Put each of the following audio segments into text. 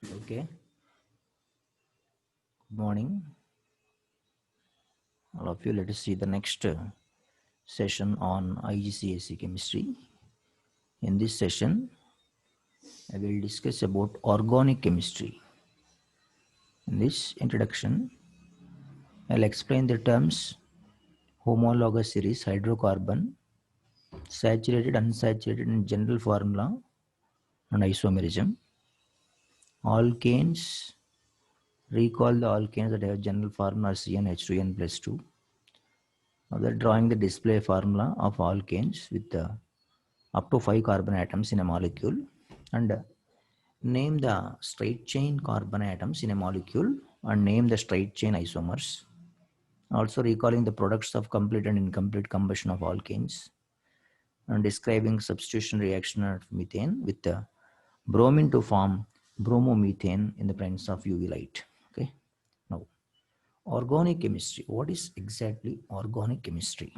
Okay. Good morning, all of you. Let us see the next session on IGCSE chemistry. In this session, I will discuss about organic chemistry. In this introduction, I'll explain the terms homologous series, hydrocarbon, saturated, unsaturated, and general formula, and isomerism. Alkanes, recall the alkanes that have general formula CnH2n plus 2. Now they're drawing the display formula of alkanes with up to 5 carbon atoms in a molecule, and name the straight chain carbon atoms in a molecule and name the straight chain isomers. Also recalling the products of complete and incomplete combustion of alkanes, and describing substitution reaction of methane with the bromine to form bromomethane in the presence of UV light. Okay. Now, organic chemistry. What is exactly organic chemistry?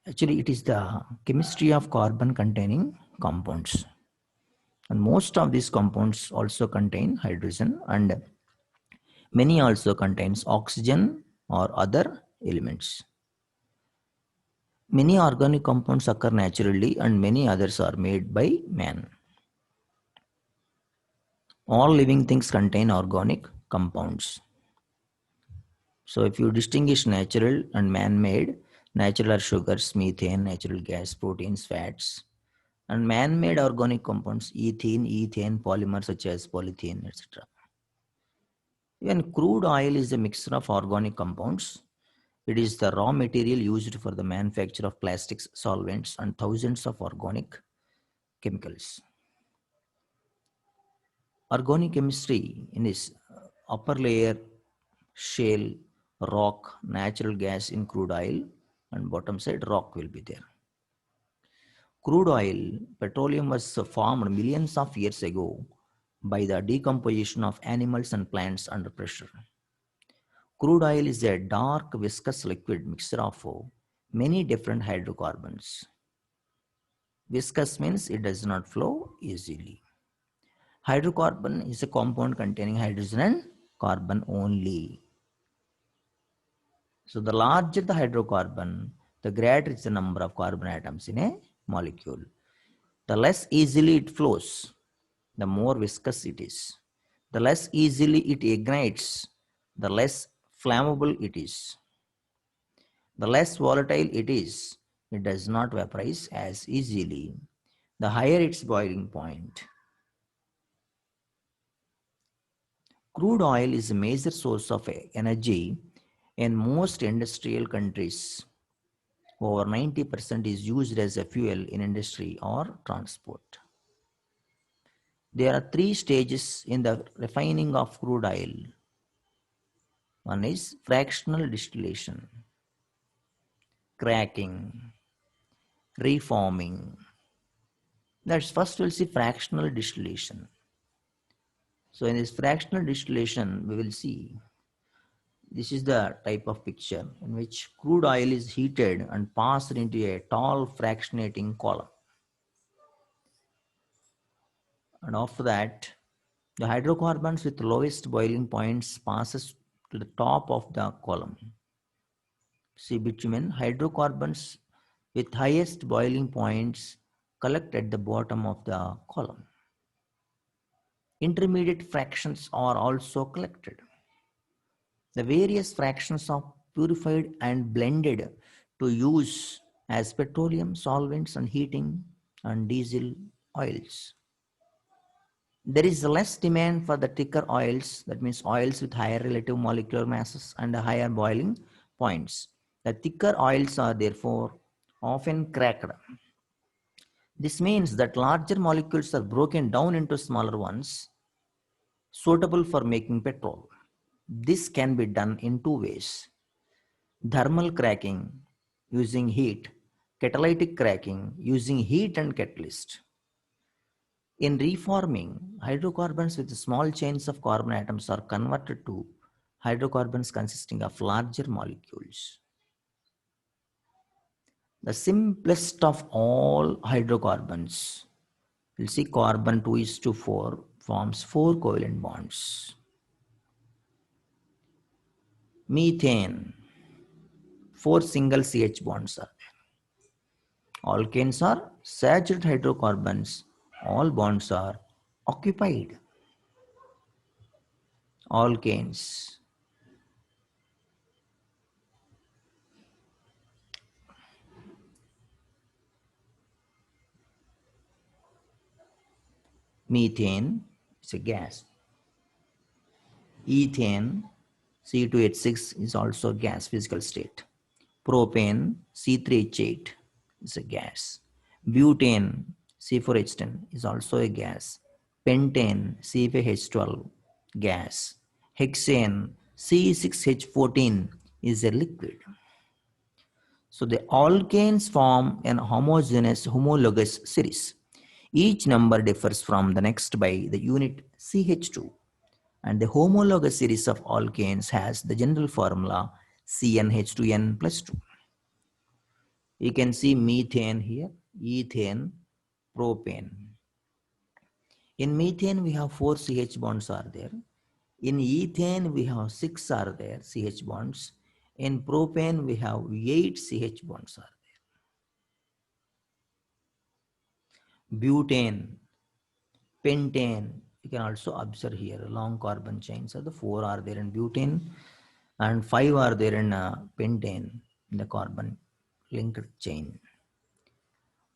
Actually, it is the chemistry of carbon containing compounds. And most of these compounds also contain hydrogen, and many also contains oxygen or other elements. Many organic compounds occur naturally and many others are made by man. All living things contain organic compounds. So if you distinguish natural and man-made, natural are sugars, methane, natural gas, proteins, fats, and man-made organic compounds, ethane, polymers such as polythene, etc. Even crude oil is a mixture of organic compounds. It is the raw material used for the manufacture of plastics, solvents, and thousands of organic chemicals. Organic chemistry in its upper layer, shale, rock, natural gas in crude oil, and bottom side rock will be there. Crude oil, petroleum was formed millions of years ago by the decomposition of animals and plants under pressure. Crude oil is a dark viscous liquid mixture of many different hydrocarbons. Viscous means it does not flow easily. Hydrocarbon is a compound containing hydrogen and carbon only. So the larger the hydrocarbon, the greater is the number of carbon atoms in a molecule. The less easily it flows, the more viscous it is. The less easily it ignites, the less flammable it is. The less volatile it is, it does not vaporize as easily. The higher its boiling point. Crude oil is a major source of energy in most industrial countries. Over 90% is used as a fuel in industry or transport. There are three stages in the refining of crude oil. One is fractional distillation, cracking, reforming. That's first we'll see fractional distillation. So in this fractional distillation, we will see this is the type of picture in which crude oil is heated and passed into a tall fractionating column. And after that, the hydrocarbons with lowest boiling points passes to the top of the column. See, bitumen hydrocarbons with highest boiling points collect at the bottom of the column. Intermediate fractions are also collected. The various fractions are purified and blended to use as petroleum solvents and heating and diesel oils. There is less demand for the thicker oils, that means oils with higher relative molecular masses and higher boiling points. The thicker oils are therefore often cracked. This means that larger molecules are broken down into smaller ones suitable for making petrol. This can be done in two ways: thermal cracking using heat, catalytic cracking using heat and catalyst. In reforming, hydrocarbons with small chains of carbon atoms are converted to hydrocarbons consisting of larger molecules. The simplest of all hydrocarbons, we'll see carbon 2 is to 4, forms 4 covalent bonds. Methane, 4 single CH bonds are there. Alkanes are saturated hydrocarbons. All bonds are occupied. Alkanes. Methane is a gas. Ethane, C2H6 is also a gas physical state. Propane, C3H8 is a gas. Butane, C4H10 is also a gas. Pentane, C5H12 gas. Hexane, C6H14 is a liquid. So the alkanes form an homogeneous homologous series. Each number differs from the next by the unit CH2, and the homologous series of alkanes has the general formula CnH2n plus 2. You can see methane here, ethane, propane. In methane, we have 4 CH bonds are there. In ethane, we have 6 are there, CH bonds. In propane, we have 8 CH bonds are there. Butane, pentane, you can also observe here, long carbon chains are the 4 are there in butane and 5 are there in pentane, in the carbon linked chain.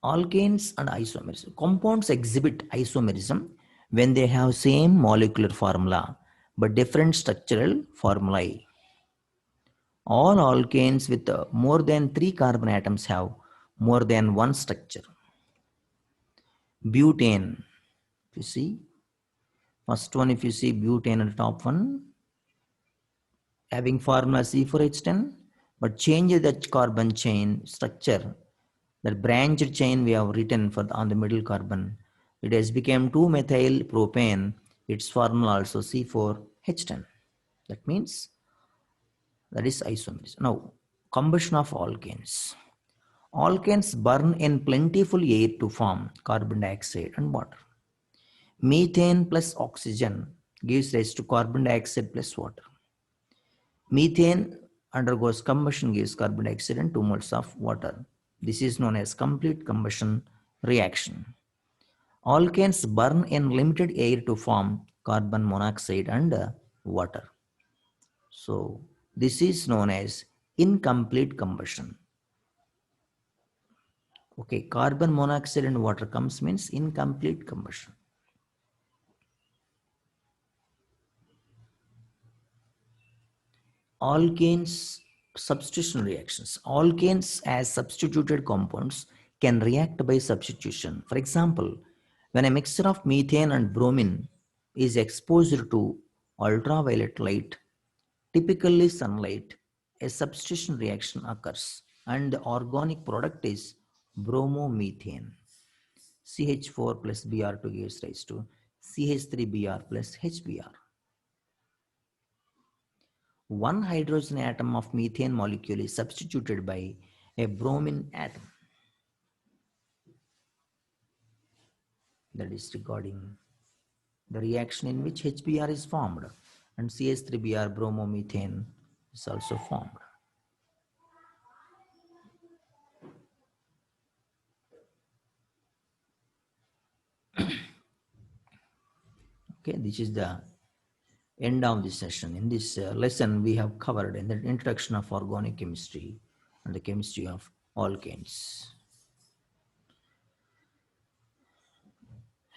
Alkanes and isomerism. Compounds exhibit isomerism when they have same molecular formula but different structural formulae. All alkanes with more than 3 carbon atoms have more than one structure. Butane, if you see, first one if you see butane at the top one, having formula C4H10, but change the carbon chain structure. That branched chain we have written for on the middle carbon. It has become 2-methyl propane. Its formula also C4H10. That means that is isomerism. Now, combustion of alkanes. Alkanes burn in plentiful air to form carbon dioxide and water. Methane plus oxygen gives rise to carbon dioxide plus water. Methane undergoes combustion, gives carbon dioxide and 2 moles of water. This is known as complete combustion reaction. Alkanes burn in limited air to form carbon monoxide and water. So this is known as incomplete combustion. Okay, carbon monoxide and water comes means incomplete combustion. Alkanes substitution reactions. Alkanes as substituted compounds can react by substitution. For example, when a mixture of methane and bromine is exposed to ultraviolet light, typically sunlight, a substitution reaction occurs and the organic product is bromomethane. CH4 plus Br2 gives rise to CH3Br plus HBr. One hydrogen atom of methane molecule is substituted by a bromine atom. That is regarding the reaction in which HBr is formed and CH3Br bromomethane is also formed. Okay, this is the end of this session. In this lesson, we have covered in the introduction of organic chemistry and the chemistry of alkanes.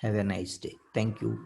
Have a nice day. Thank you.